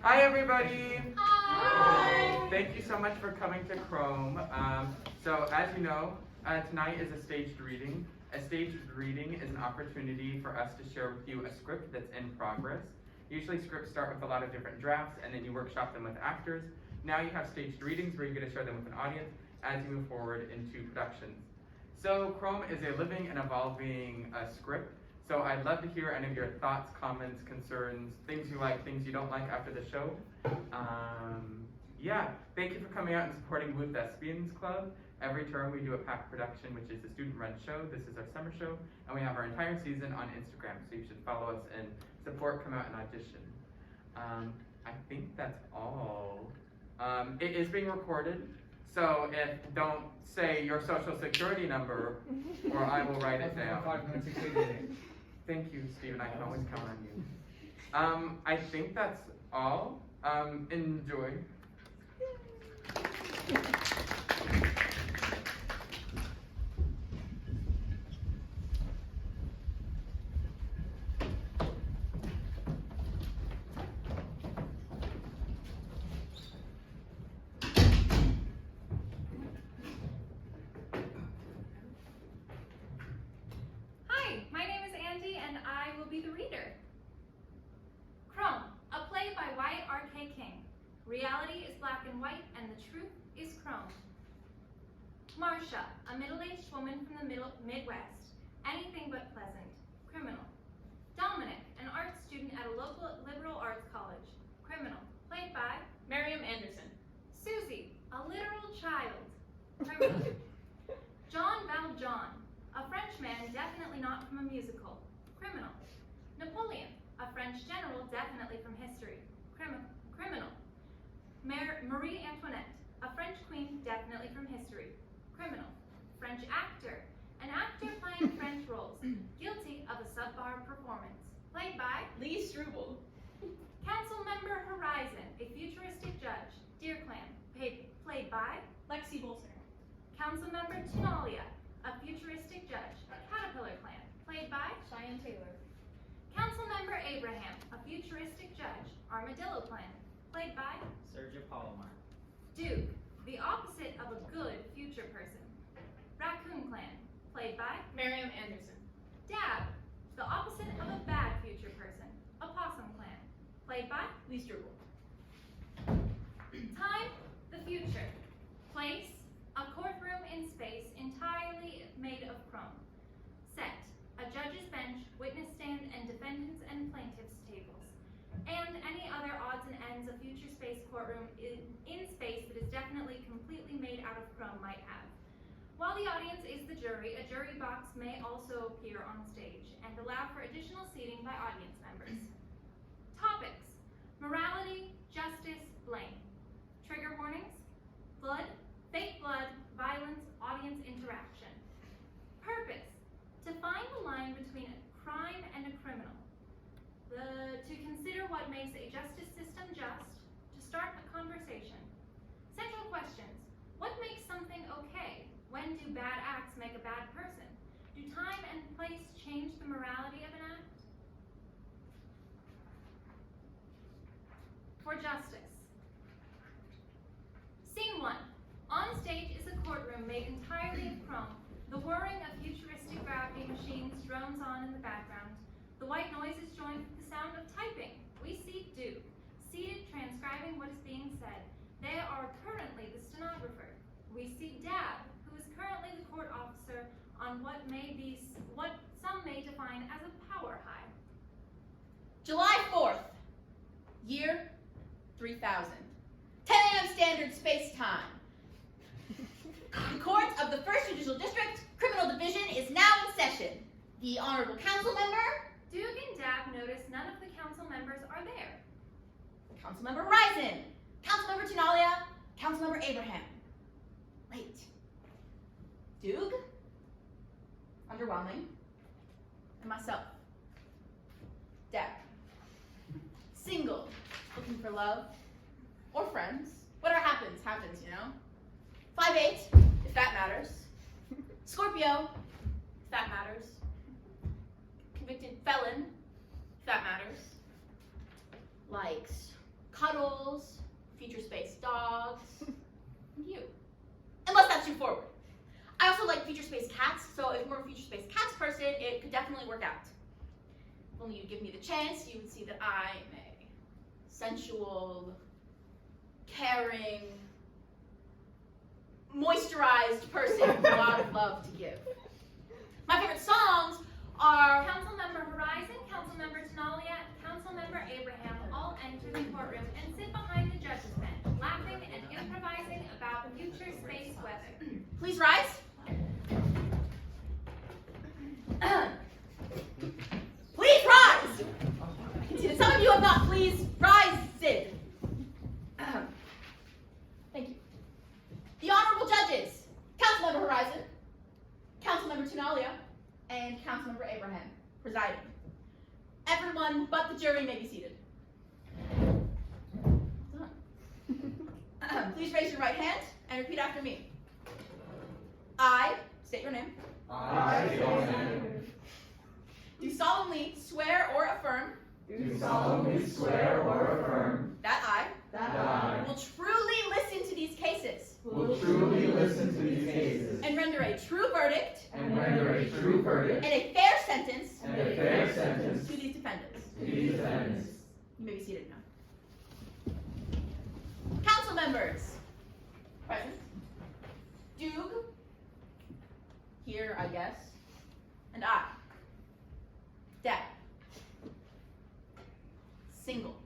Hi, everybody. Hi. Thank you so much for coming to CHROM. So as you know, tonight is a staged reading. A staged reading is an opportunity for us to share with you a script that's in progress. Usually scripts start with a lot of different drafts and then you workshop them with actors. Now you have staged readings where you get to share them with an audience as you move forward into productions. So CHROM is a living and evolving script. So I'd love to hear any of your thoughts, comments, concerns, things you like, things you don't like after the show. Yeah, thank you for coming out and supporting Blue Thespians Club. Every term we do a packed production, which is a student-run show. This is our summer show, and we have our entire season on Instagram, so you should follow us and support, come out and audition. I think that's all. It is being recorded, so don't say your social security number, or I will write it down. Thank you, Stephen. I can always count on you. I think that's all. Enjoy. Hi, my name is Andi and I will be the reader. CHROM, a play by Wyatt R.K. King. Reality is black and white and the truth is chrome. Marsha, a middle-aged woman from the Midwest. Anything but pleasant. Criminal. Domonic, an art student at a local liberal arts college. Criminal. Played by Mariam Anderson. Susie, a literal child. Criminal. John Valjean, a French man definitely not from a musical. Criminal. Napoleon, a French general definitely from history. Criminal. Marie Antoinette, a French queen definitely from history. Criminal. French actor, an actor playing French roles, guilty of a subpar performance. Played by Struble. Council Member Horizon, a futuristic judge. Deer Clan, played by Lexy Bolsinger. Council Member Toonalia, a futuristic judge. Caterpillar Clan, played by Cheyenne. Council Member Abraham, a futuristic judge. Armadillo Clan, played by Sergio Palomar. Doog, the opposite of a good future person. Raccoon Clan, played by Mariam Anderson. Dab, the opposite of a bad future person. Opossum Clan, played by Struble. Time, the future. Place, a courtroom in space entirely made of chrome. Set, a judge's bench, witness stand, and defendants and plaintiffs' tables. And any other odds and ends a future space courtroom in space that is definitely completely made out of chrome might have. While the audience is the jury, a jury box may also appear on stage and allow for additional seating by audience members. Topics: morality, justice, blame. Trigger warnings: blood, fake blood, violence, audience interaction. Purpose: to find the line between a crime and a criminal. To consider what makes a justice system just, to start a conversation. Central questions: what makes something okay? When do bad acts make a bad person? Do time and place change the morality of an act? For justice. Scene 1. On stage is a courtroom made entirely of chrome. The whirring of futuristic gravity machines drones on in the background. The white noise is joined with the sound of typing. We see Doog, seated transcribing what is being said. They are currently the stenographer. We see Dab, who is currently the court officer on what some may define as a power high. July 4th, year 3000. 10 a.m. standard space-time. The court of the 1st Judicial District, Criminal Division, is now in session. The Honorable Council Member, Doog and Dab notice none of the council members are there. Council Member Horizon, Council Member Toonalia, Council Member Abraham. Late. Doog, underwhelming, and myself, Dab. Single, looking for love, or friends. Whatever happens, happens, you know? 5'8", if that matters. Scorpio, if that matters. Convicted felon, if that matters. Likes cuddles, future space dogs, and you. Unless that's too forward. I also like future space cats, so if you're a future space cats person, it could definitely work out. If only you'd give me the chance, you would see that I'm a sensual, caring, moisturized person with a lot of love to give. My favorite songs are Councilmember Horizon, Councilmember Toonalia, Councilmember Abraham all enter the courtroom and sit behind the judge's bench, laughing and improvising about future space weather. Please rise. Please rise! I can see that some of you have not please rise, Sid. Thank you. The honorable judges, Councilmember Horizon, Councilmember Toonalia, and Councilmember Abraham, presiding. Everyone but the jury may be seated. Please raise your right hand and repeat after me. I, state your name. I state your name. Do solemnly swear or affirm. Do solemnly swear or affirm. That I. That I. Will truly listen to these cases. Will truly listen to these cases. And render a true verdict. And render a true verdict. And a fair sentence. And a fair sentence. To these defendants. To these defendants. You may be seated now. Council members. Present. Doog. Here, I guess. And I. Deb. Single.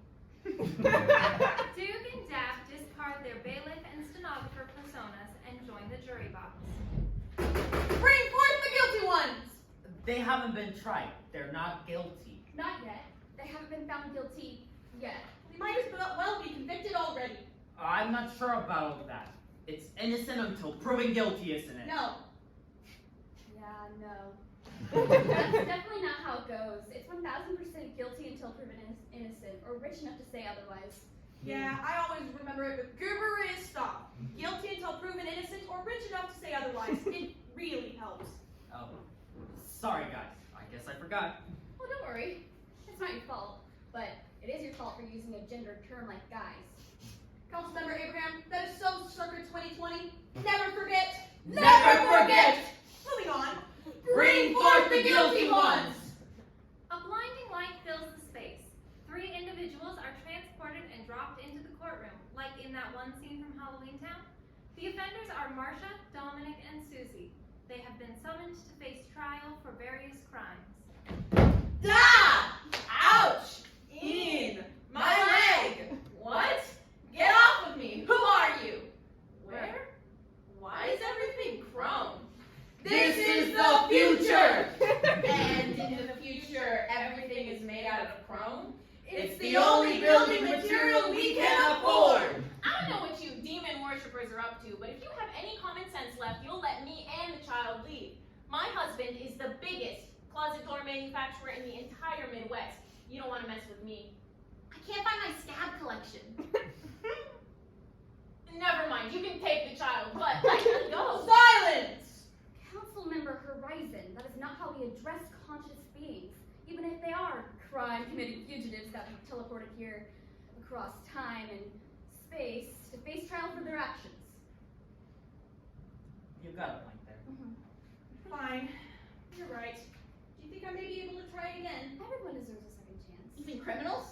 Doog and Dab discard their bailiff and stenographer personas and join the jury box. Bring forth the guilty ones! They haven't been tried. They're not guilty. Not yet. They haven't been found guilty yet. We might as well be convicted already. I'm not sure about all that. It's innocent until proven guilty, isn't it? No. Yeah, no. That's definitely not how it goes. It's 1000% guilty until proven innocent, or rich enough to say otherwise. Yeah, I always remember it with Gerber is stop. Guilty until proven innocent or rich enough to say otherwise. It really helps. Oh, sorry guys. I guess I forgot. Well, don't worry. It's not your fault, but it is your fault for using a gendered term like guys. Councilmember Abraham, that is so circa 2020. Never forget. Never forget! Moving on. Bring forth the guilty ones! A blinding light fills the space. 3 individuals are transported and dropped into the courtroom, like in that one scene from Halloween Town. The offenders are Marsha, Domonic, and Susie. They have been summoned to face trial for various crimes. Ah! Ouch! In my leg! What? Get off of me! Who are you? Where? Why is everything chrome? This is the future! And in the future, everything is made out of chrome? It's the only building material we can afford! I don't know what you demon worshippers are up to, but if you have any common sense left, you'll let me and the child leave. My husband is the biggest closet door manufacturer in the entire Midwest. You don't want to mess with me. I can't find my scab collection. Never mind, you can take the child, but I can go. Silence! Councilmember Horizon, that is not how we address conscious beings, even if they are crime-committing fugitives that have teleported here across time and space to face trial for their actions. You got a point there. Fine. You're right. Do you think I may be able to try again? Everyone deserves a second You chance. think criminals?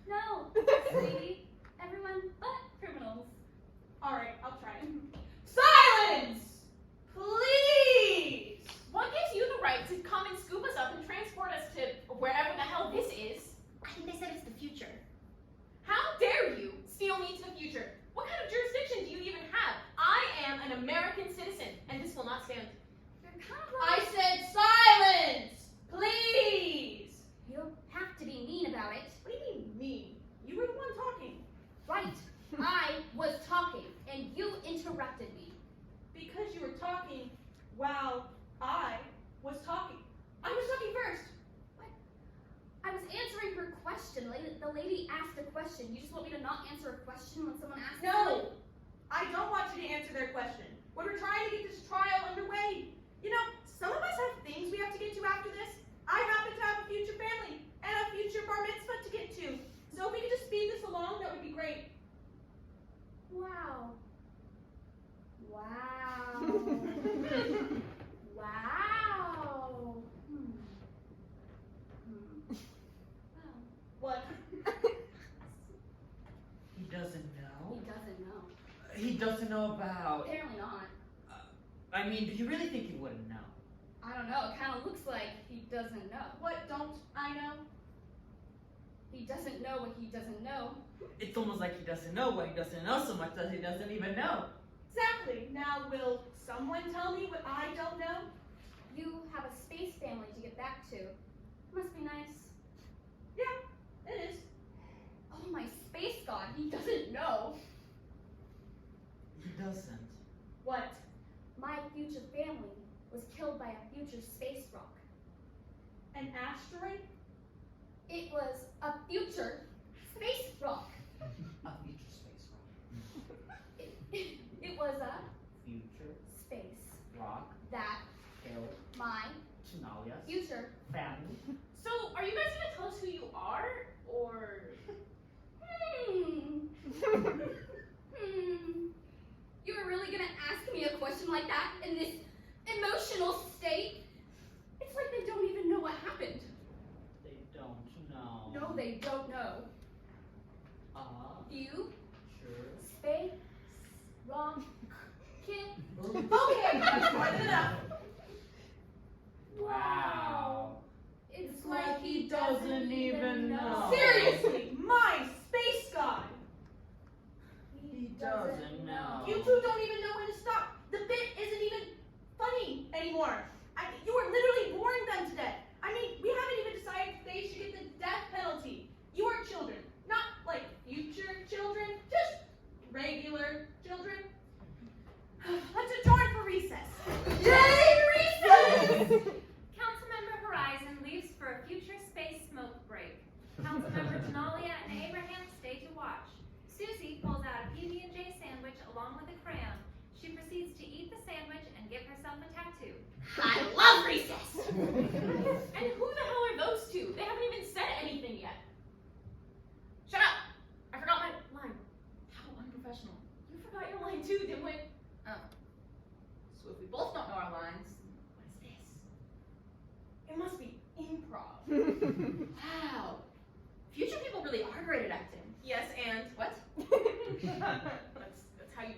No, sweetie. Everyone but criminals. Alright, I'll try it. Silence! Please! What gives you the right to come and scoop us up and transport us to wherever the hell this is? I think they said it's the future. How dare you steal me to the future? What kind of jurisdiction do you even have? I am an American citizen, and this will not stand. You're kind of I like... said silence! Please! You don't have to be mean about it. What do you mean, me? You were the one talking. Right. I was talking, and you interrupted me. Because you were talking while I was talking. I was talking first. I was answering her question. The lady asked a question. You just want me to not answer a question when someone asks me? No! I don't want you to answer their question. When we're trying to get this trial underway. You know, some of us have things we have to get to after this. I happen to have a future family and a future bar mitzvah to get Wow. What? He doesn't know. He doesn't know. He doesn't know about. Apparently not. I mean, do you really think he wouldn't know? I don't know. It kind of looks like he doesn't know. What don't I know? He doesn't know what he doesn't know. It's almost like he doesn't know what he doesn't know so much that he doesn't even know. Exactly. Now, will someone tell me what I don't know? You have a space family to get back to. Must be nice. Yeah, it is. Oh, my space god. He doesn't know. He doesn't. What? My future family was killed by a future space rock. An asteroid? It was a future space rock. A future space rock. It was a Future space rock that killed my Toonalia future. family. So, are you guys gonna tell us who you are, or? You were really gonna ask me a question like that in this emotional state? It's like they don't even know what happened. They don't know. No, they don't know. You, space, rock, kid. Okay, that's more than enough. Wow. It's like he doesn't even know. Seriously, my space god. He doesn't know. You two don't even know when to stop. The bit isn't even funny anymore. You were literally boring them to death. I mean, we haven't even decided if they should get the death penalty. You are children, not like future children, just regular children. Let's adjourn for recess. Yay, recess! Councilmember Horizon leaves for a future space smoke break. Councilmember Toonalia and Abraham stay to watch. Susie pulls out a PB&J sandwich along with a crayon. She proceeds to eat the sandwich and give herself a tattoo. I love recess! And who the hell are those two? They haven't even said anything yet. Shut up! I forgot my line. How unprofessional. You forgot your line too, dimwit. Oh. So if we both don't know our lines, what is this? It must be improv. Wow. Future people really are great at acting. Yes, and What? that's how you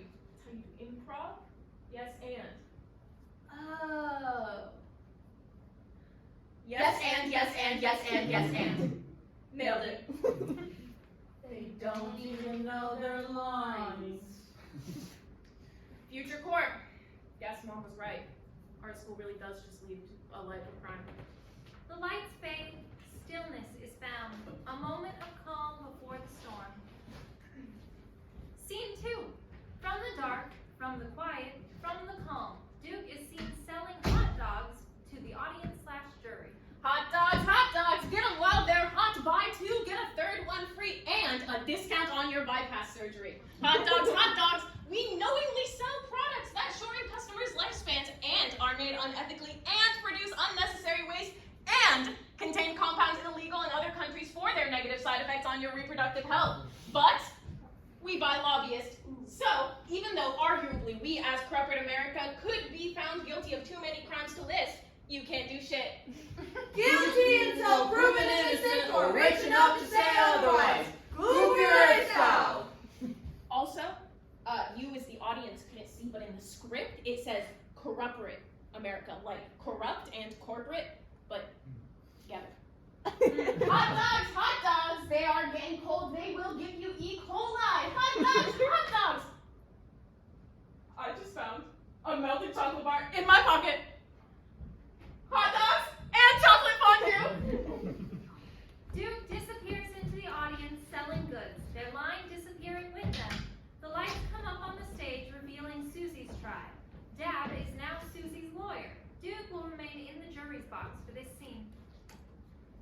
do improv. Yes, and. Oh. Yes and. Nailed it. They don't even know their lines. Future court. Yes, Mom was right. Our school really does just lead to a life of crime. The lights fade, stillness is found, a moment of calm before the storm. Scene 2. From the dark, from the quiet, from the calm, Doog is seen selling hot dogs to the audience/jury. Hot dogs, get them while they're hot. Buy 2, get a third one free, and a discount on your bypass surgery. Hot dogs, we knowingly sell products that shorten customers' lifespans and are made unethically and produce unnecessary waste and contain compounds illegal in other countries for their negative side effects on your reproductive health. But we buy lobbyists. So, even though arguably we as corporate America could be found guilty of too many crimes to list, you can't do shit. Guilty until proven innocent or rich enough to say otherwise. Copyright style. Also, you as the audience couldn't see, but in the script it says corporate America, like corrupt and corporate, but together. Hot dogs, they are getting cold, they will give you E. coli. Hot dogs. I just found a melted chocolate bar in my pocket. Hot dogs and chocolate fondue. Doog disappears into the audience selling goods, their line disappearing with them. The lights come up on the stage, revealing Susie's tribe. Dad is now Susie's lawyer. Doog will remain in the jury's box for this scene.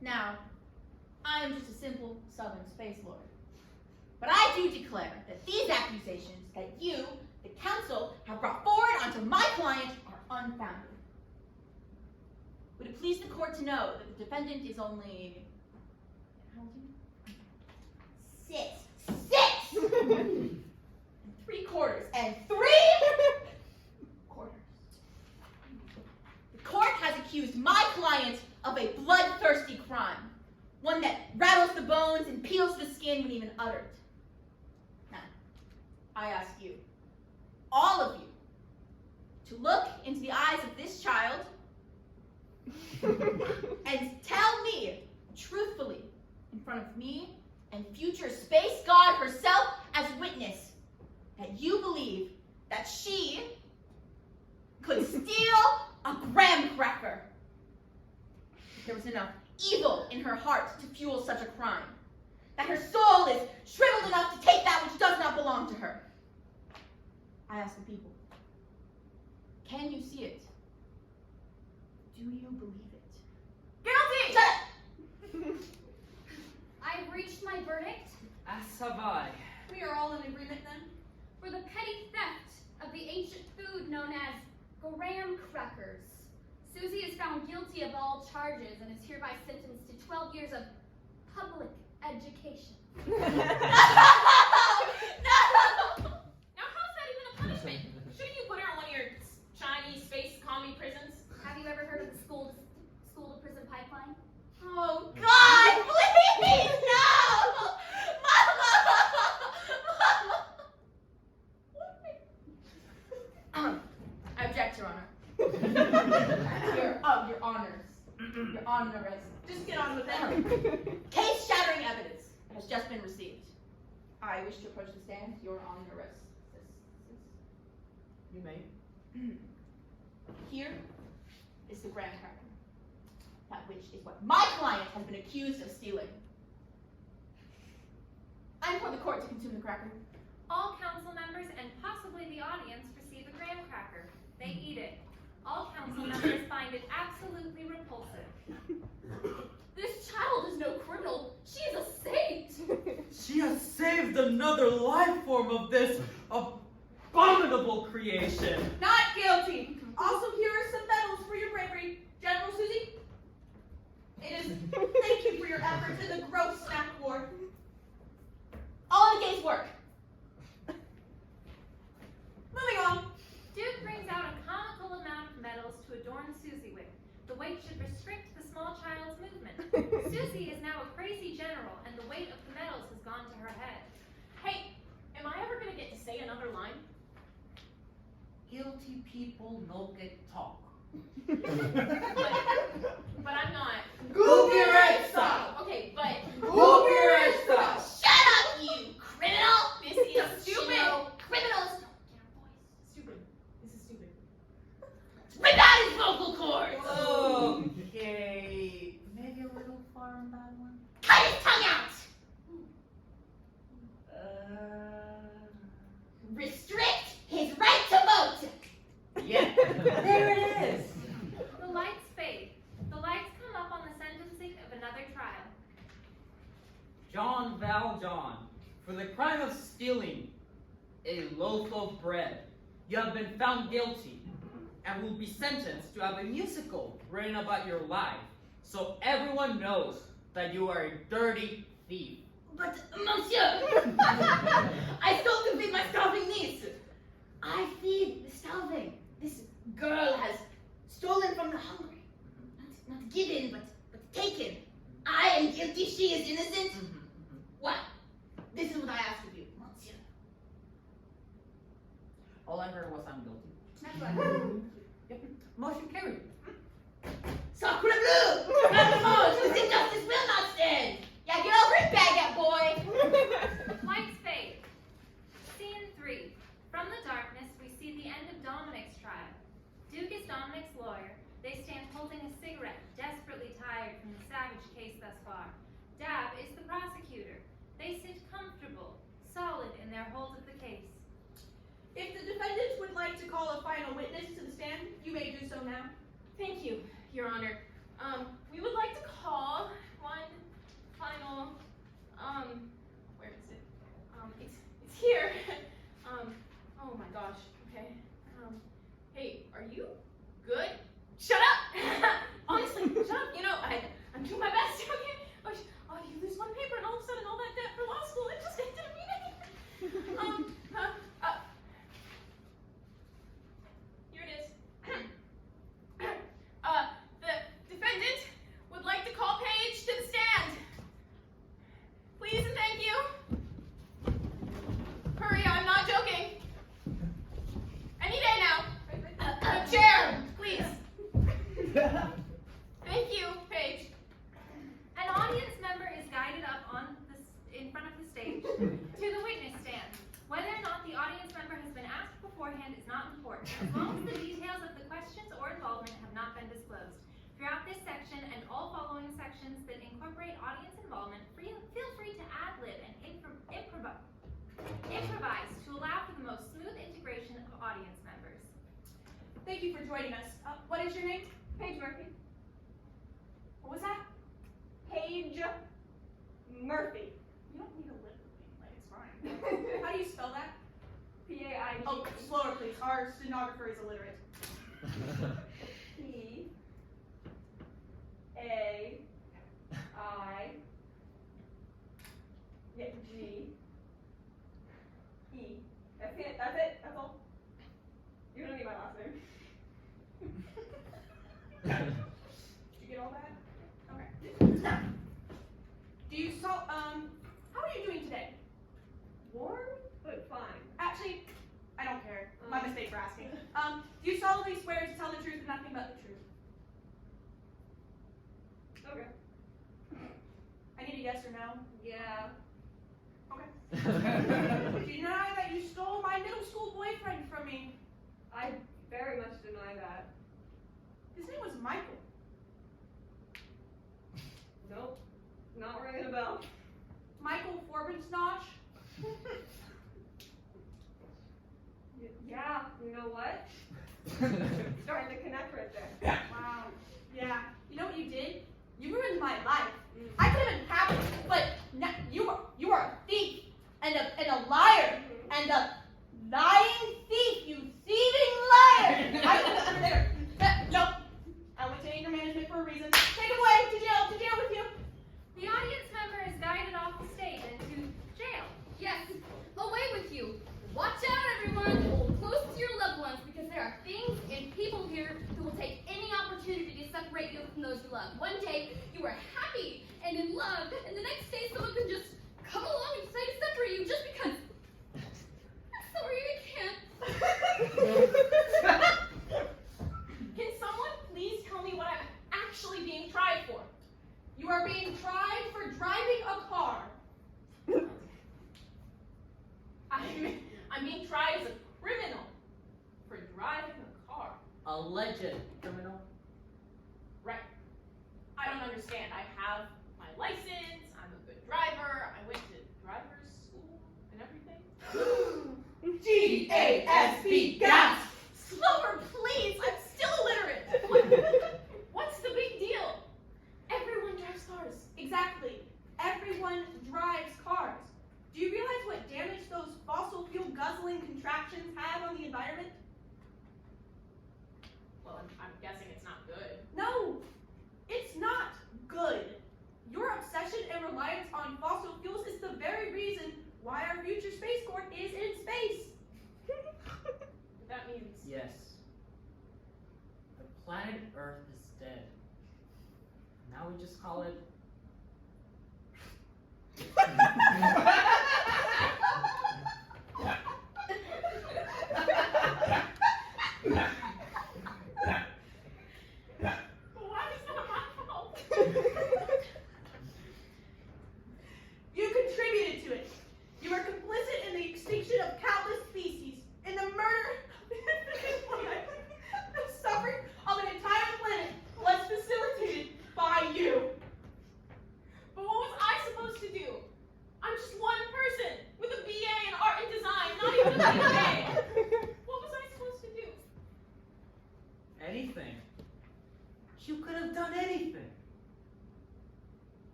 Now, I am just a simple Southern space lord. But I do declare that these accusations that you, the council, have brought forward onto my client are unfounded. Would it please the court to know that the defendant is only... how old are you? 6 and 3/4 and 3 quarters. accused my client of a bloodthirsty crime. One that rattles the bones and peels the skin when even uttered. Now, I ask you, all of you, to look into the eyes of this child and tell me, truthfully, in front of me and future space god herself as witness, that you believe that she could steal a graham cracker. If there was enough evil in her heart to fuel such a crime, that her soul is shriveled enough to take that which does not belong to her. I ask the people, can you see it? Do you believe it? Guilty! Shut up! I've reached my verdict As have I. We are all in agreement then. for the petty theft of the ancient food known as graham crackers. Susie is found guilty of all charges and is hereby sentenced to 12 years of public education. No! Now, how's that even a punishment? Shouldn't you put her in one of your Chinese space commie prisons? Have you ever heard of the school to prison pipeline? Oh God, please, no! Mama! I object, Your Honor. Your honors. Your honors. Just get on with it. Case-shattering evidence has just been received. I wish to approach the stand, Your Honor. You may. Here is the graham cracker. That which is what my client has been accused of stealing. I implore the court to consume the cracker. All council members and possibly the audience receive a graham cracker. They eat it. All council members find it absolutely repulsive. This child is no criminal. She is a saint. She has saved another life form of this abominable creation. Not guilty. Also, here are some medals for your bravery. General Susie, thank you for your efforts in the gross snack war. All in the case work. Moving on. Duke brings out a comical amount of medals to adorn Susie with. The weight should restrict the small child's movement. Susie is now a crazy general, and the weight of the medals has gone to her head. Hey, am I ever gonna get to say another line? Guilty people no get talk. But I'm not. Gugureza! Okay, but Gugureza! Shut up, you criminal! this is stupid. Criminals! Stupid. This is stupid. Rip out his vocal cords! Okay. Maybe a little far on that one. Cut his tongue out! Restrict his right to vote! Yeah, there it is. The lights fade. The lights come up on the sentencing of another trial. John Valjean, for the crime of stealing a loaf of bread, you have been found guilty and will be sentenced to have a musical written about your life, so everyone knows that you are a dirty thief. But, monsieur, I stole to feed my starving niece. I feed the starving. This girl has stolen from the hungry. Not given, but taken. I am guilty, she is innocent. What? This is what I ask of you, monsieur. All I heard was I'm guilty. That's what. Yep. Motion carried. Sacre bleu! Palomar, whose injustice will not stand. Yeah, get over it, baguette boy. Lights fade. Scene 3. From the darkness, we see the end of Domonic's trial. Doog is Domonic's lawyer. They stand holding a cigarette, desperately tired from the savage case thus far. Dab is the prosecutor. They sit comfortable, solid in their hold of the case. If the defendant would like to call a final witness to the stand, you may do so now. Thank you, Your Honor. We would like to call one final, where is it? It's here. Oh my gosh, okay. Hey, are you good? Shut up! Honestly, shut up. You know, I'm doing my best, okay? Oh, you lose one paper and all of a sudden all that debt for law school, it just didn't mean anything. Here it is. The Throughout this section and all following sections that incorporate audience involvement, feel free to ad-lib and improvise to allow for the most smooth integration of audience members. Thank you for joining us. What is your name? Paige Murphy. What was that? Paige Murphy. You don't need a lip reading, like it's fine. How do you spell that? P-A-I-G. Oh, slower please. Our stenographer is illiterate. P-A-I-G-E. That's it? That's all? You don't need my last name. Did you get all that? Okay. Do you how are you doing today? Warm, but fine. Actually, I don't care. My mistake for asking. Do you solemnly swear to tell the truth and nothing but the truth? Okay. I need a yes or no. Yeah. Okay. Do you deny that you stole my middle school boyfriend from me? I very much deny that. His name was Michael. Nope. Not ringing a bell. Michael Forbensnotch? Yeah, you know what? Starting to connect right there. Wow. Yeah. You know what you did? You ruined my life. I could have been happy, but you are a thief and a liar and a lying thief. You thieving liar. Nope. I went to anger management for a reason. Take him away to jail with you. The audience member is guided off the stage into jail. Yes, away with you. Watch out, everyone. Hold close to your loved ones because there are things and people here who will take any opportunity to separate you from those you love. One day you are happy and in love, and the next day someone can just come along and try to separate you just because. Sorry, I can't. Can someone please tell me what I'm actually being tried for? You are being tried for driving a car. I'm being tried as a criminal for driving a car. Alleged criminal. Right. I don't understand. I have my license, I'm a good driver, I went to driver's school and everything. G-A-S-P, gas! Slower, please! I'm still illiterate! What's the big deal? Everyone drives cars. Exactly. Everyone drives cars. Do you realize what damage those fossil fuel guzzling contraptions have on the environment? Well, I'm guessing it's not good. No, it's not good. Your obsession and reliance on fossil fuels is the very reason why our future space corps is in space. That means... Yes. The planet Earth is dead. Now we just call it... Why is that my fault? You contributed to it. You are complicit in the extinction of countless species, in the murder the suffering of an entire planet was facilitated by you. But what was I supposed to do? I'm just one person with a BA in art and design, not even a BA. What was I supposed to do? Anything. You could have done anything.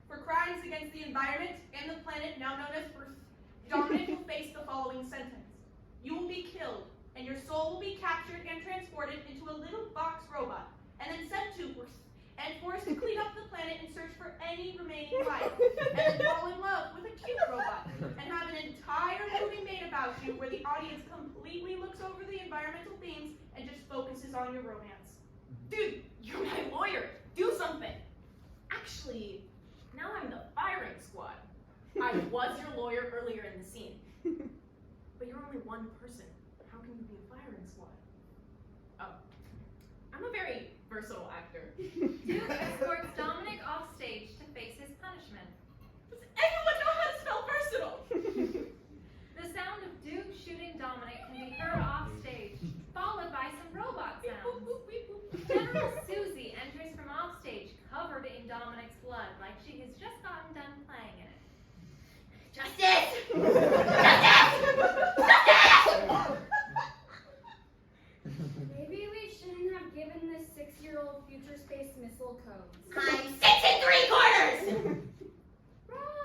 For crimes against the environment and the planet now known as Earth, Domonic will face the following sentence. You will be killed, and your soul will be captured and transported into a little box robot, and then sent to Earth, and forced to clean up the planet and search for any remaining life, and then fall in love with a cute robot, and have an entire movie made about you where the audience completely looks over the environmental themes and just focuses on your romance. Dude, you're my lawyer. Do something. Actually, now I'm the firing squad. I was your lawyer earlier in the scene. But you're only one person. How can you be a firing squad? Oh. I'm a very versatile actor. Doog escorts Domonic off stage to face his punishment. Does everyone know how to spell versatile? The sound of Doog shooting Domonic can be heard off stage, followed by Susie enters from offstage, covered in Domonic's blood, like she has just gotten done playing in it. Justice! Justice! Maybe we shouldn't have given this 6-year-old future space missile codes. I'm 6 3/4! Right.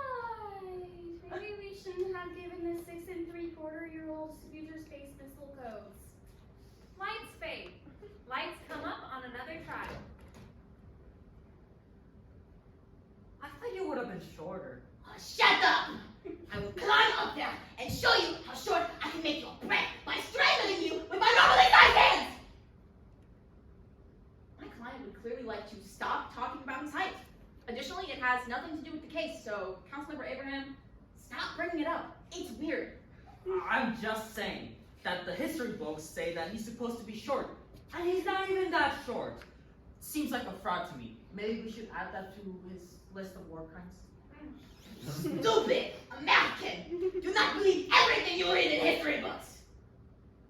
Maybe we shouldn't have given this 6 3/4-year-old future space missile codes. Lights fade. Lights come up on another trial. I thought you would have been shorter. Oh, shut up! I will climb up there and show you how short I can make you a break by strangling you with my normally sized hands! My client would clearly like to stop talking about his height. Additionally, it has nothing to do with the case, so Councilmember Abraham, stop bringing it up. It's weird. I'm just saying that the history books say that he's supposed to be short, and he's not even that short. Seems like a fraud to me. Maybe we should add that to his list of war crimes. Stupid American! Do not believe everything you read in history books!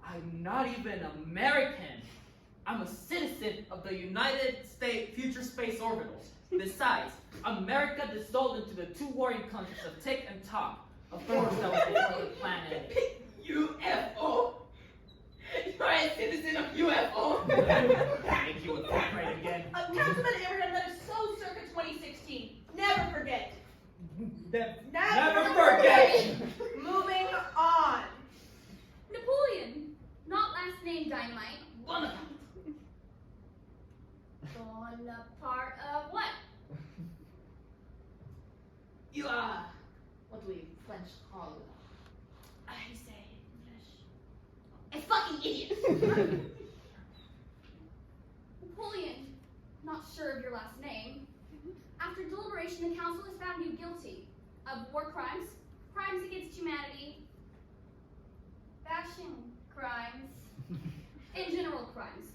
I'm not even American. I'm a citizen of the United States Future Space Orbitals. Besides, America dissolved into the two warring countries of Tick and Talk. Of course, that was before the planet. UFO! You're a citizen of UFO! Thank you, right again. Councilman Abraham, that is so circa 2016. Never forget. Never forget! Moving on. Napoleon, not last name Dynamite. Bonaparte. Bonaparte of what? You are. What do we French call it? I say English. A fucking idiot. Napoleon, not sure of your last name. After deliberation, the council has found you guilty of war crimes, crimes against humanity, fashion crimes, and general crimes.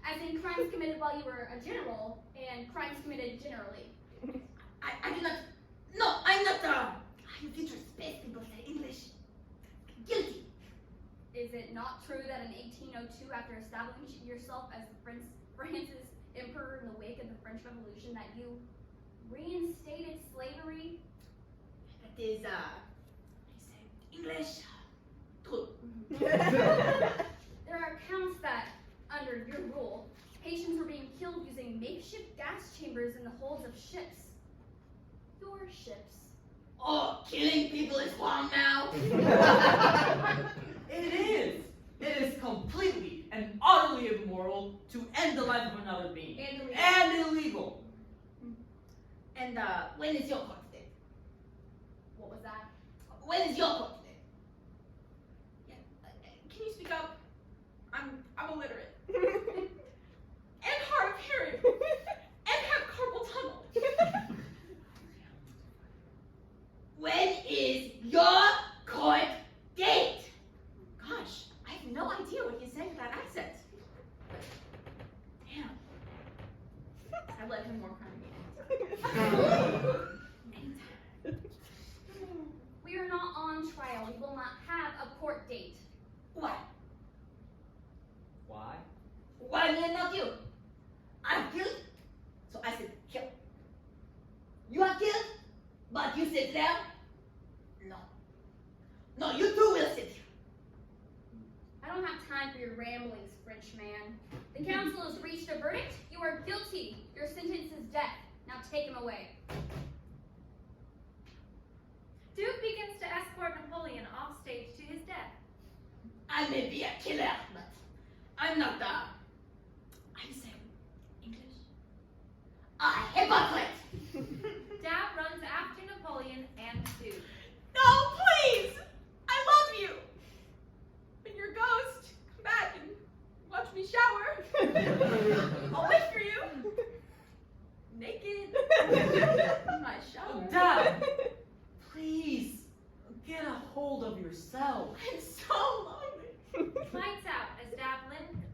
As in crimes committed while you were a general, and crimes committed generally. I do not. No, I'm not. I'm future space people say English. Guilty. Is it not true that in 1802, after establishing yourself as France's emperor in the wake of the French Revolution, that you reinstated slavery? That is, I say English. True. There are accounts that, under your rule, patients were being killed using makeshift gas chambers in the holds of ships. Your ships. Oh, killing people is wrong now. It is! It is completely and utterly immoral to end the life of another being. And illegal. And when is your court date? What was that? When is your court date? Yeah, can you speak up? I'm illiterate. And hard of hearing. And have carpal tunnel. When is your court date? Gosh, I have no idea what he's saying with that accent. Damn. I let him work on me. We are not on trial. We will not have a court date. Why? Why? Why me and not you? I'm killed, so I said kill. You are killed, but you sit there? No. No, you too will sit here. I don't have time for your ramblings, French man. The council has reached a verdict. You are guilty. Your sentence is death. Now take him away. Doog begins to escort Napoleon off stage to his death. I may be a killer, but I'm not I'm saying English. A hypocrite! Dad runs after Napoleon and Doog. No, please! I love you! When you're a ghost, come back and watch me shower. I'll wait for you. Naked. My shower. Dad! Please, get a hold of yourself. I'm so lonely. Lights out as Dad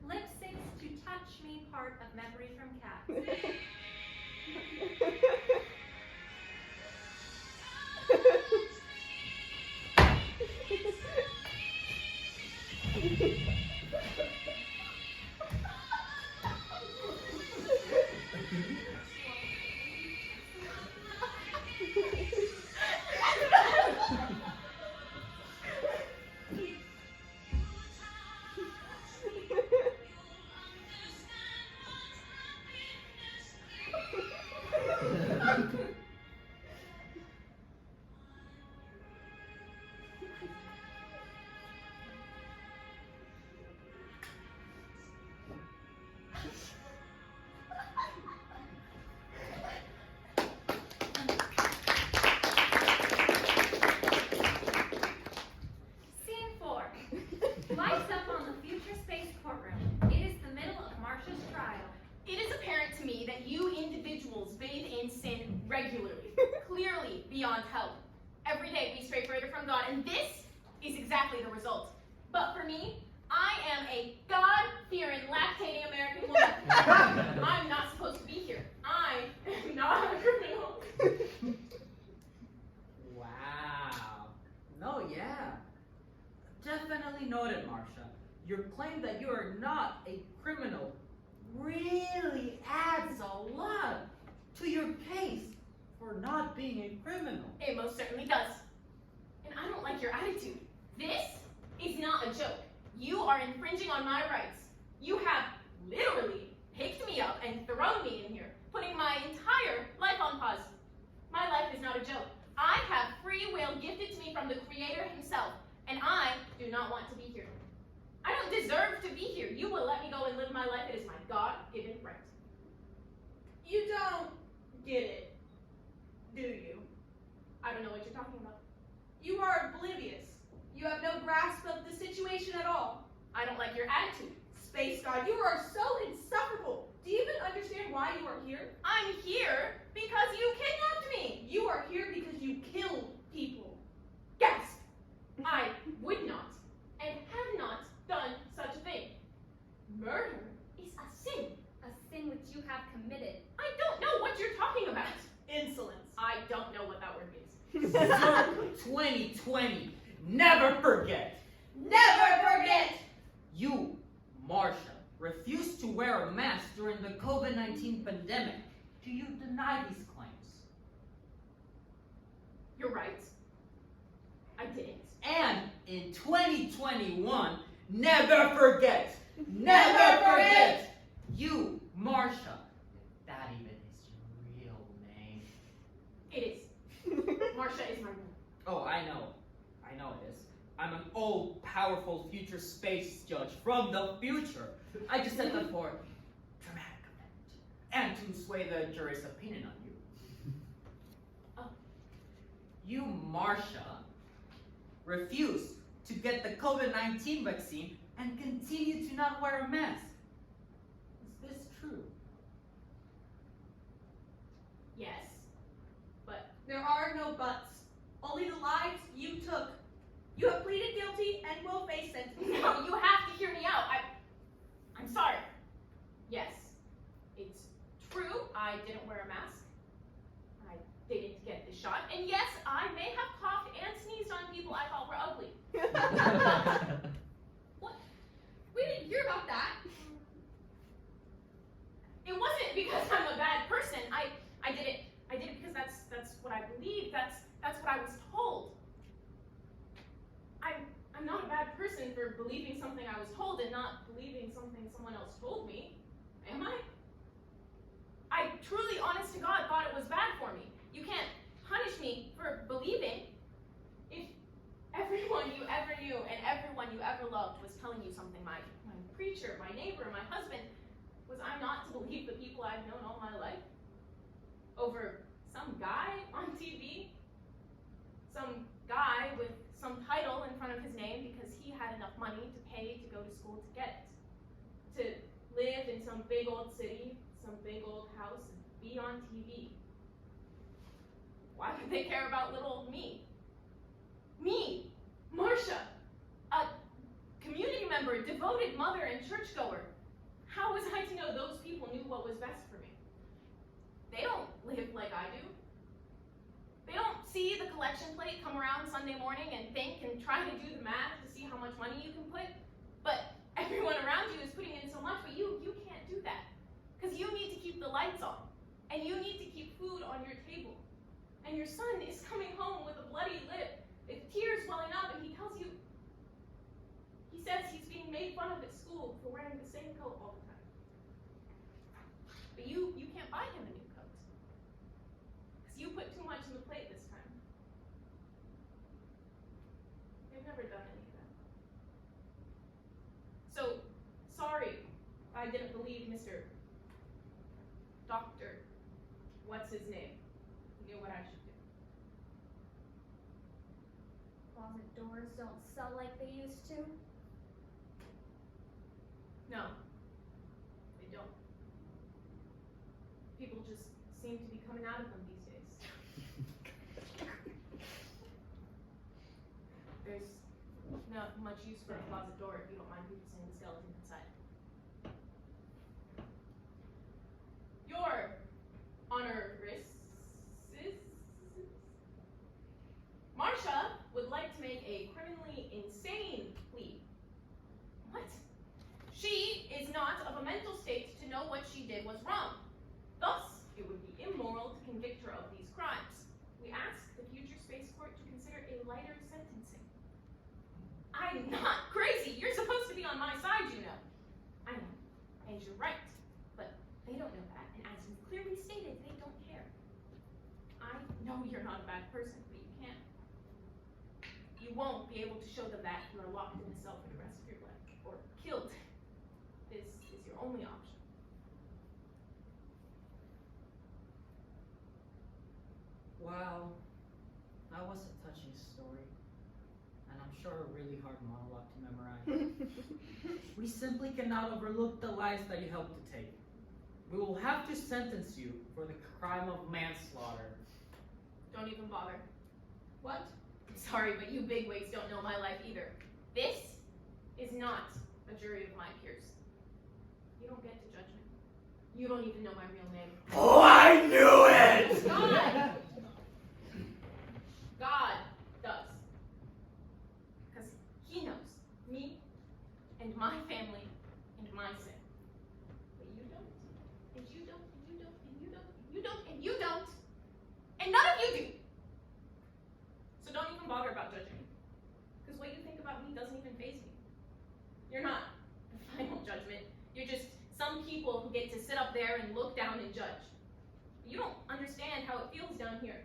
lip syncs to Touch Me, part of Memory from Cats. Lights up on the future space courtroom. It is the middle of Marsha's trial. It is apparent to me that you individuals bathe in sin regularly, clearly beyond help. Every day we stray further from God, and this is exactly the result. But for me, I am a God-fearing, lactating American woman. I'm not supposed to be here. I am not a criminal. Wow. No, yeah. Definitely noted, Marsha. Your claim that you are not a criminal really adds a lot to your case for not being a criminal. It most certainly does. And I don't like your attitude. This is not a joke. You are infringing on my rights. You have literally picked me up and thrown me in here, putting my entire life on pause. My life is not a joke. I have free will gifted to me from the Creator himself, and I do not want to be here. I don't deserve to be here. You will let me go and live my life. It is my God-given right. You don't get it, do you? I don't know what you're talking about. You are oblivious. You have no grasp of the situation at all. I don't like your attitude. Space God, you are so insufferable. Do you even understand why you are here? I'm here because you kidnapped me. You are here because you killed people. Gasp! I would not and have not done such a thing. Murder is a sin. A sin which you have committed. I don't know what you're talking about. Insolence. I don't know what that word means. 2020. Never forget. Never forget! You, Marsha, refused to wear a mask during the COVID-19 pandemic. Do you deny these claims? You're right. I didn't. And in 2021, never forget. Never forget. You, Marsha. If that even is your real name. It is. Marsha is my name. Oh, I know it is. I'm an old, powerful future space judge from the future. I just said that for dramatic effect and to sway the jury's opinion on you. Oh. You, Marsha, refused to get the COVID-19 vaccine and continue to not wear a mask. Is this true? Yes. But There are no buts. Only the lives you took. You have pleaded guilty and will face sentence. no, you have to hear me out. I'm sorry. Yes, it's true. I didn't wear a mask. I didn't get the shot. And yes, I may have coughed and sneezed on people I thought were ugly. What? We didn't hear about that. It wasn't because I'm a bad person. I did it because that's what I believe. That's what I was told. I'm not a bad person for believing something I was told and not believing something someone else told me. Am I? I truly, honest to God, thought it was bad for me. You can't punish me for believing. If everyone you ever knew and everyone you ever loved was telling you something, my preacher, my neighbor, my husband, was I not to believe the people I've known all my life? Over some guy on TV? Some guy with some title in front of his name because he had enough money to pay to go to school to get it. To live in some big old city, some big old house, and be on TV. Why would they care about little old me? Me, Marsha, a community member, devoted mother, and churchgoer. How was I to know those people knew what was best for me? They don't live like I do. They don't see the collection plate come around Sunday morning and think and try to do the math to see how much money you can put. But everyone around you is putting in so much, but you can't do that. Because you need to keep the lights on. And you need to keep food on your table. And your son is coming home with a bloody lip, with tears welling up, and he tells you, he says he's being made fun of at school for wearing the same coat all the time. But you can't buy him a new coat. Because you put too much in the plate this time. They've never done any of that. So, sorry I didn't believe Mr. Doctor, what's his name, knew what I should do. Closet doors don't sell like they used to. No, they don't. People just seem to be coming out of them these days. There's not much use for a closet door if you don't mind people seeing the skeleton inside. Your honor, Marsha would like to make a criminally insane plea. What? She is not of a mental state to know what she did was wrong. Thus, it would be immoral to convict her of these crimes. We ask the future space court to consider a lighter sentencing. I'm not crazy. You're supposed to be on my side, you know. I know, and you're right. But they don't know that, and as you clearly stated, they don't care. I know you're not a bad person, but you can't. You won't be able to show them that you are locked in a cell for the rest of your life, or killed. This is your only option. Wow, that was a touching story, and I'm sure a really hard monologue to memorize. We simply cannot overlook the lives that you helped to take. We will have to sentence you for the crime of manslaughter. Don't even bother. What? Sorry, but you bigwigs don't know my life either. This is not a jury of my peers. You don't get to judge me. You don't even know my real name. Oh, I knew it! God! God does. Because he knows me and my family and my sin. But you don't. And you don't. And you don't. And you don't. And you don't. And you don't. And none of you do. So don't even bother about judging me. Because what you think about me doesn't even faze me. You're not the final judgment. You're just some people who get to sit up there and look down and judge. You don't understand how it feels down here.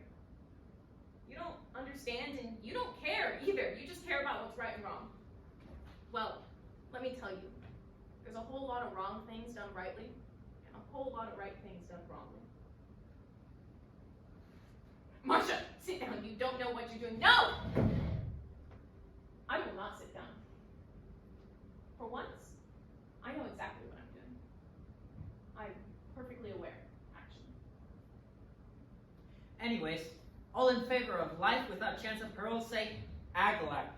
You don't understand, and you don't care either. You just care about what's right and wrong. Well, let me tell you, there's a whole lot of wrong things done rightly, and a whole lot of right things done wrongly. Marsha, sit down. You don't know what you're doing. No! I will not sit down. For once, I know exactly what I'm doing. I'm perfectly aware, actually. Anyways, all in favor of life without chance of parole say Acknowledgment.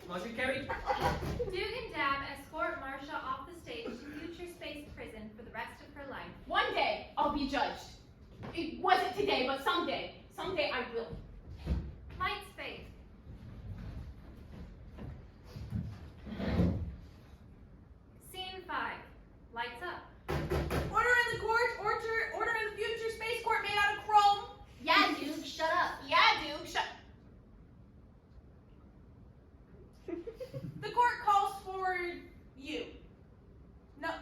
Motion carried. Doog and Dab escort Marsha off the stage to future space prison for the rest of her life. One day, I'll be judged. It wasn't today, but someday. Someday I will. Lights fade. Scene 5. Lights up. Order in the court, order in the future space court made out of chrome. Yeah, dude, shut up. Yeah, Doog, shut. The court calls for you.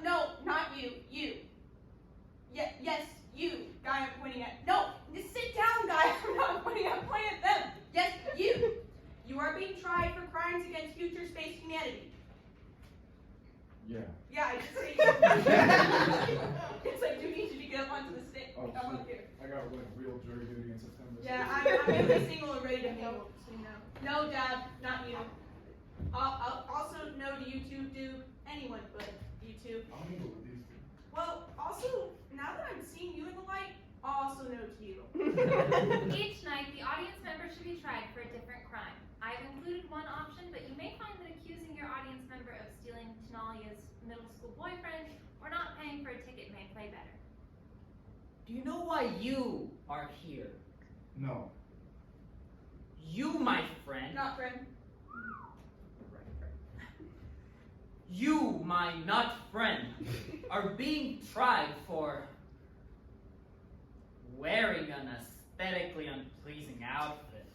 No, not you. You. Yes, you. Guy I'm pointing at. No, just sit down, guy. I'm not pointing at. I'm pointing at them. Yes, you. You are being tried for crimes against future space humanity. Yeah. Yeah, I just say. It's like, do you need to get up onto the stick? Oh, Come up shit. here. I got like real jury duty in September. Yeah, I'm gonna be single and ready to mingle. So you know. No, Dad, not you. I'll also no to you two, Doog. Anyone but you two. I'll mingle with these two. Well, also, now that I'm seeing you in the light, I'll also no to you. Each night, the audience member should be tried for a different crime. I have included one option, but you may find that accusing your audience member of stealing Toonalia's middle school boyfriend or not paying for a ticket may play better. Do you know why you are here? No. You, my friend. Not friend. You, my not friend, are being tried for wearing an aesthetically unpleasing outfit.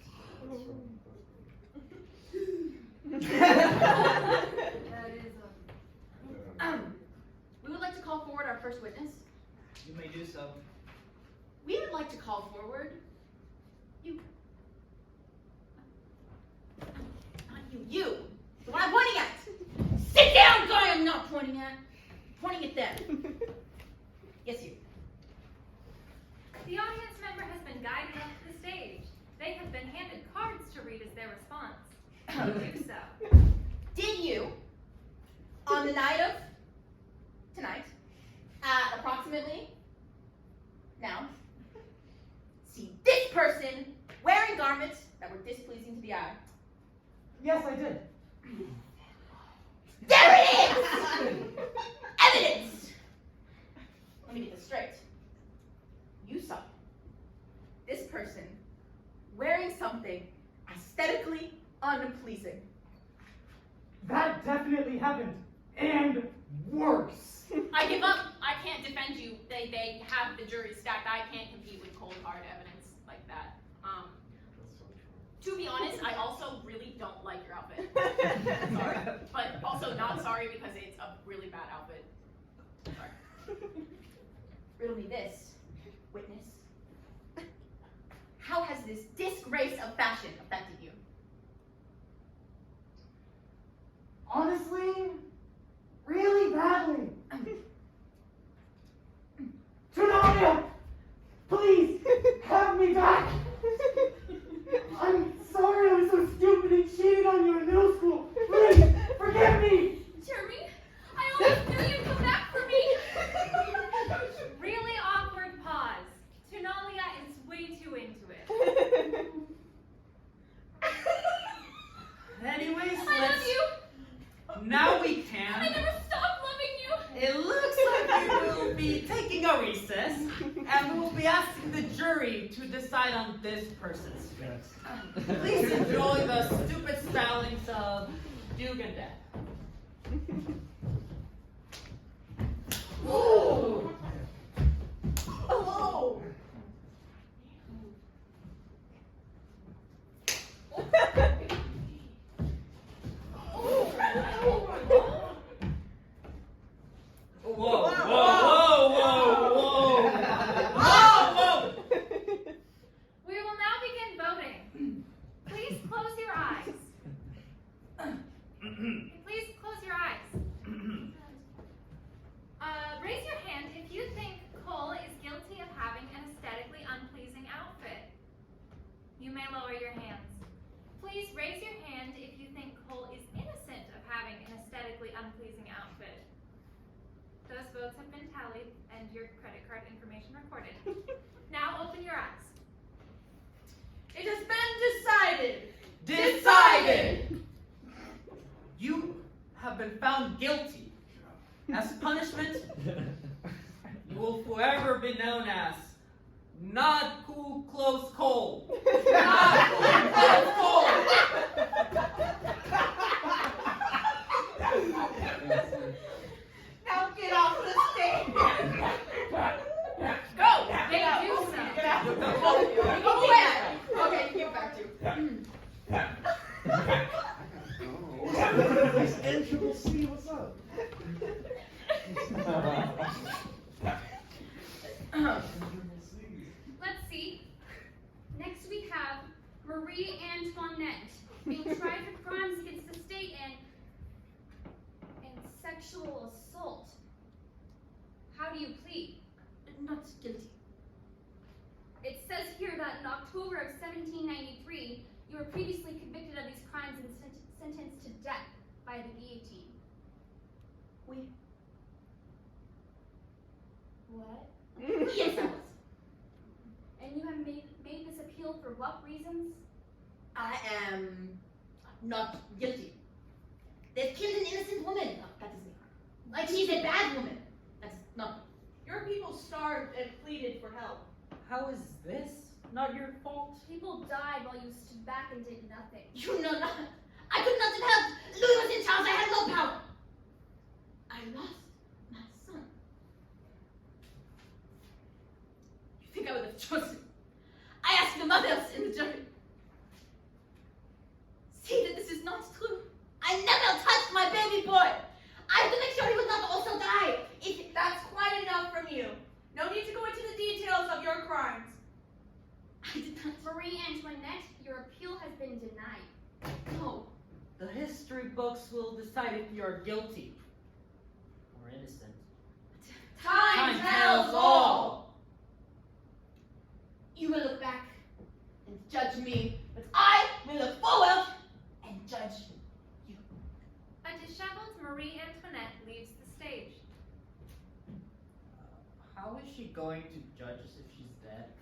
That is We would like to call forward our first witness. You may do so. We would like to call forward you. Not you. You. The one I'm pointing at. Sit down, guy I'm not pointing at. Pointing at them. Yes, you. The audience member has been guided up to the stage. They have been handed cards to read as their response. Do so. Did you On the night of tonight, at approximately now, see this person wearing garments that were displeasing to the eye. Yes, I did. There it is! Evidence! Let me get this straight. You saw this person wearing something aesthetically unpleasing. That definitely happened. And worse. I give up. I can't defend you. They have the jury stacked. I can't compete with cold hard evidence like that. To be honest, I also really don't like your outfit. Sorry. But also not sorry because it's a really bad outfit. Sorry. Riddle me this, witness. How has this disgrace of fashion affected you? Honestly, really badly. Toonalia, please have me back. I'm sorry I was so stupid and cheated on you in middle school. Please forgive me. Jeremy, I always knew you'd come back for me. Really awkward pause. Toonalia is way too into it. Anyways, I love let's. you. Now we I can. never stopped loving you. It looks like we will be taking a recess, and we will be asking the jury to decide on this person's fate. Please enjoy the stupid stylings of Doog and Dad. Oh! Oh! Whoa, whoa, whoa, whoa, whoa! Whoa, whoa! We will now begin voting. Please close your eyes. Please close your eyes. Raise your hand if you think Cole is guilty of having an aesthetically unpleasing outfit. You may lower your hands. Please raise your hand if you think Cole is innocent of having an aesthetically unpleasing outfit. Those votes have been tallied and your credit card information recorded. Now open your eyes. It has been decided. Decided! You have been found guilty. As punishment, you will forever be known as Not Cool Close Cole. Not Cool Close Cole! Now get off the stage. Go! They do so. Get out. Go. Go away. Okay, get back to. And Triple C, what's up? Let's see. Next we have Marie Antoinette being tried for crimes against the state and sexual assault. How do you plead? Not guilty. It says here that in October of 1793, you were previously convicted of these crimes and sentenced to death by the guillotine. We. What? Yes, I was. And you have made this appeal for what reasons? I am not guilty. They've killed an innocent woman. No, that doesn't mean her. Like she's a bad woman. That's not. Your people starved and pleaded for help. How is this not your fault? People died while you stood back and did nothing. You know not. I could not have helped. Louis was in charge. I had no power. I lost my son. You think I would have chosen? I asked the mothers in the jury. See that this is not true. I never touched my baby boy. I have to make sure he would not also die. That's quite enough from you. No need to go into the details of your crimes. I did not. Marie Antoinette, your appeal has been denied. No. The history books will decide if you are guilty or innocent. Time tells all. You will look back and judge me, but I will look forward and judge you. A disheveled Marie Antoinette leaves the stage. How is she going to judge us if she's dead?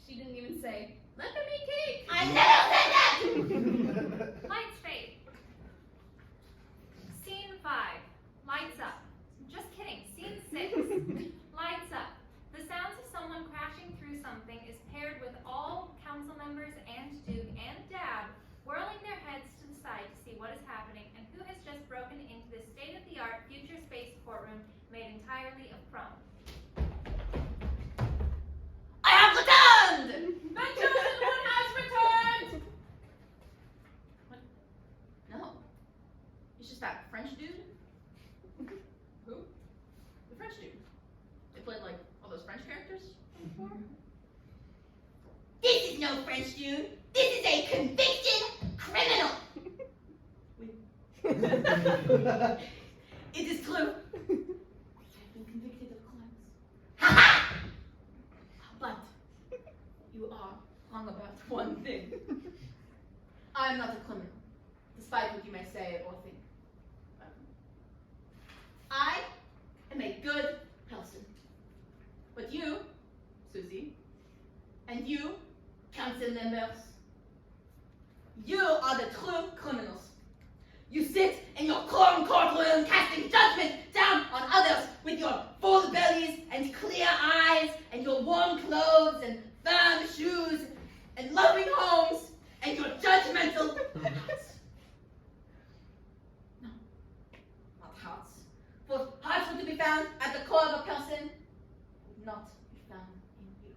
She didn't even say, let them eat cake. I never said that! Lights fade. Scene 5. Lights up. Just kidding. Scene 6. Lights up. The sounds of someone crashing through something is paired with all council members and Doog and Dad whirling their heads to the side to see what is happening and who has just broken into this state-of-the-art future space courtroom made entirely of chrome. I have returned! The chosen one has returned! What? No. It's just that French dude. Who? The French dude. They played like all those French characters before. This is no French dude. This is a convicted criminal. It is true. I have been convicted of crimes. Ha ha! But you are wrong about one thing. I am not a criminal, despite what you may say or think. I am a good person. But you, Susie, and you, council members, you are the true criminals. You sit in your courtroom casting judgment down on others with your full bellies and clear eyes and your warm clothes and firm shoes and loving homes and your judgmental hearts. No, not hearts. For hearts are to be found at the core of a person, would not be found in you.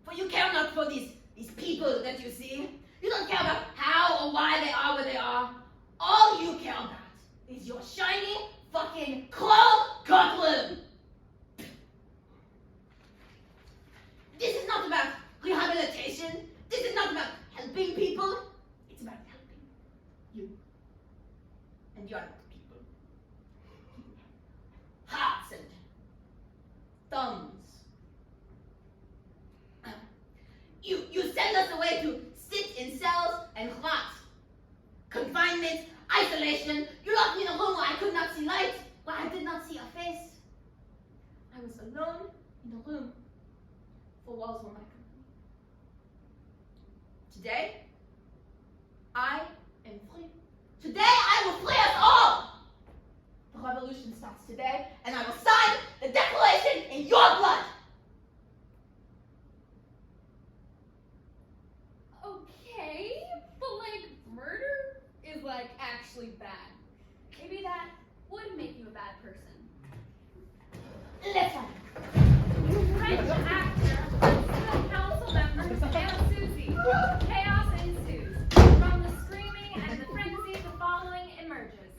For you care not for these people that you see. You don't care about how or why they are where they are. All you care about is your shiny fucking chrome courtroom. This is not about rehabilitation. This is not about helping people. It's about helping you. And you're not people. Hearts and thumbs. You send us away to sit in cells and rot. Confinement, isolation. You locked me in a room where I could not see light, where I did not see a face. I was alone in a room. Four walls were my company. Today, I am free. Today, I will free us all. The revolution starts today, and I will sign the declaration in your blood. Okay, but like murder is like actually bad. Maybe that would make you a bad person. Listen. French actor, still council members, and Susie. Chaos ensues. From the screaming and the frenzy, the following emerges.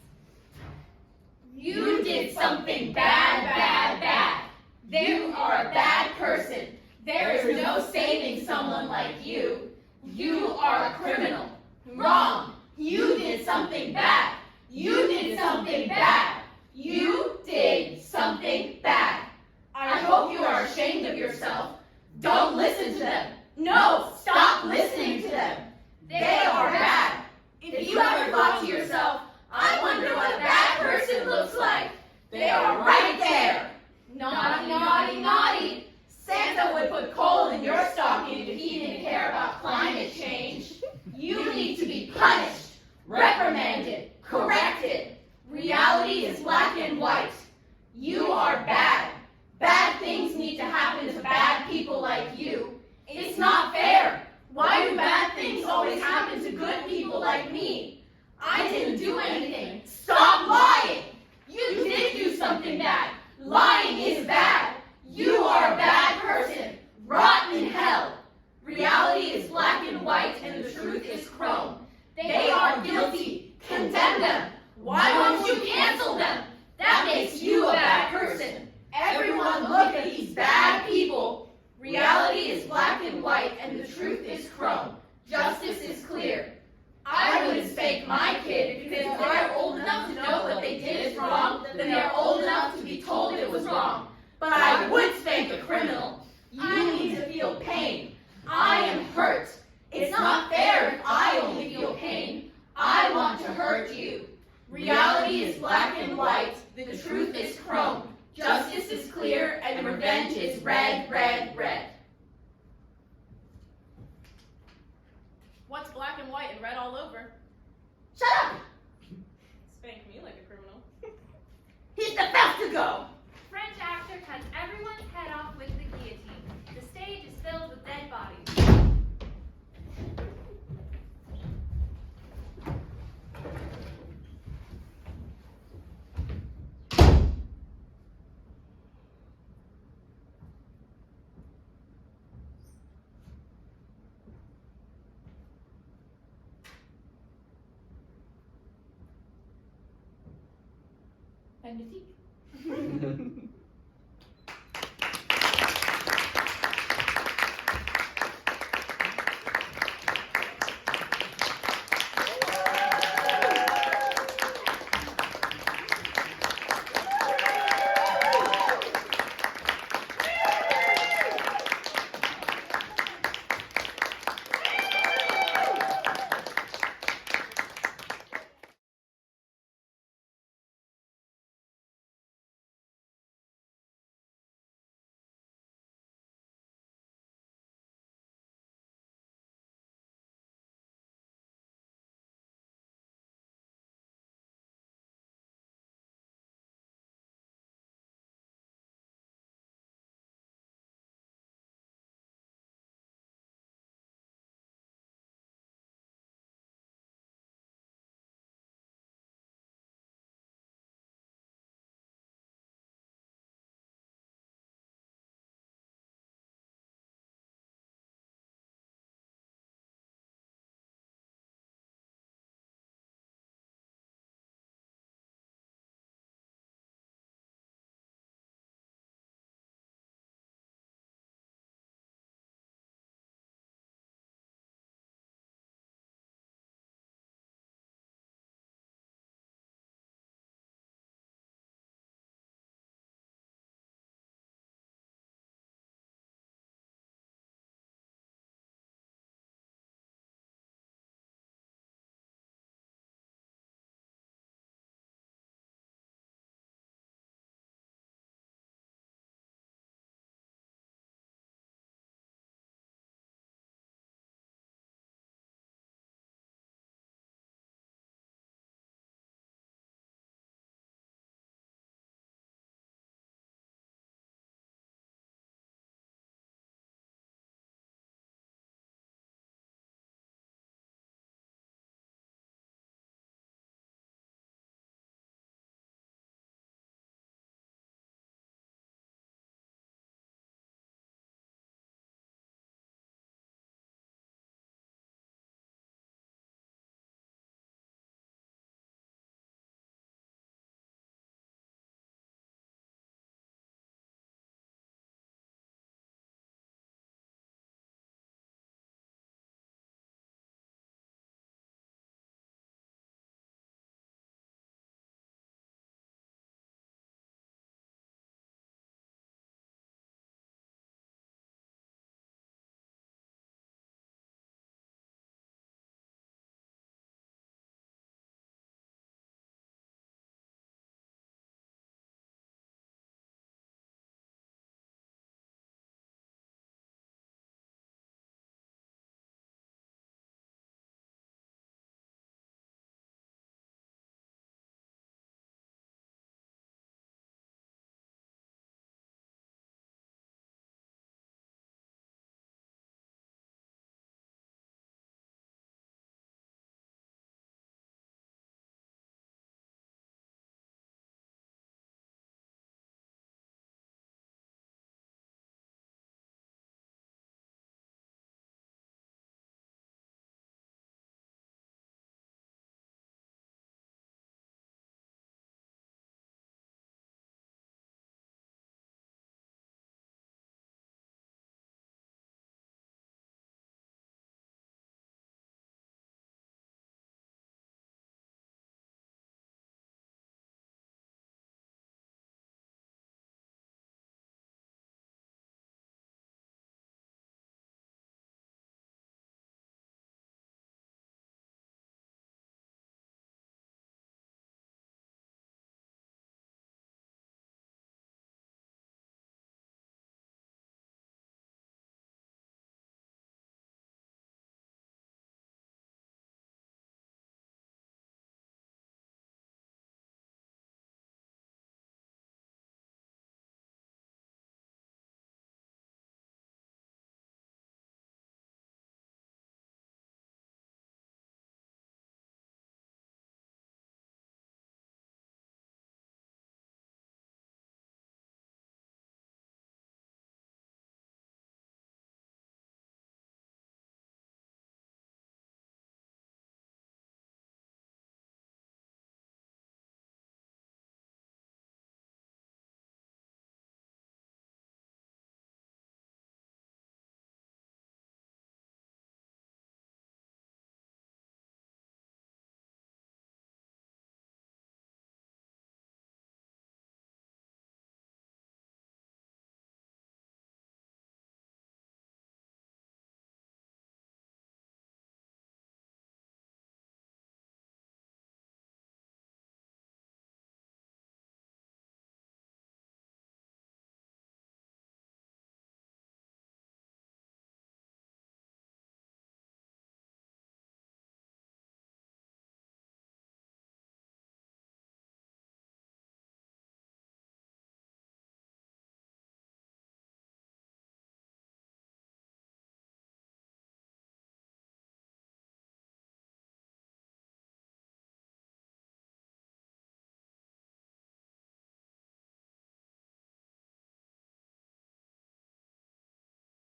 You did something bad, bad, bad. You are a bad person. There is no saving someone like you. You are a criminal. Wrong. You did something bad. You did something bad. You did something bad. I hope you are ashamed of yourself. Don't listen to them. No, stop listening to them. They are bad. If you ever thought to yourself, I wonder what a bad person looks like, they are right there. Naughty, naughty, naughty. Santa would put coal in your stocking if he didn't care about climate change. You need to be punished, reprimanded, corrected. Reality is black and white. You are bad. Bad things need to happen to bad people like you. It's not fair. Why do bad things always happen to good people like me? I didn't do anything. Stop lying. You did do something bad. Lying is bad. You are a bad person. Rot in hell. Reality is black and white and the truth is chrome. They are guilty. Condemn them. Why won't you cancel them? That makes you a bad person. Everyone look at these bad people. Reality is black and white and the truth is chrome. Justice is clear. I wouldn't spank my kid because if they're old enough to know what they did is wrong, then they're old enough to be told it was wrong. But I would spank a criminal. You need to feel pain. I am hurt. It's not fair if I only feel pain. I want to hurt black and white, the truth is chrome, justice is clear, and revenge is red, red, red. What's black and white and red all over? Shut up! Spank me like a criminal. He's the best to go! French actor cuts everyone's head off with the guillotine. The stage is filled with dead bodies. Magnifique.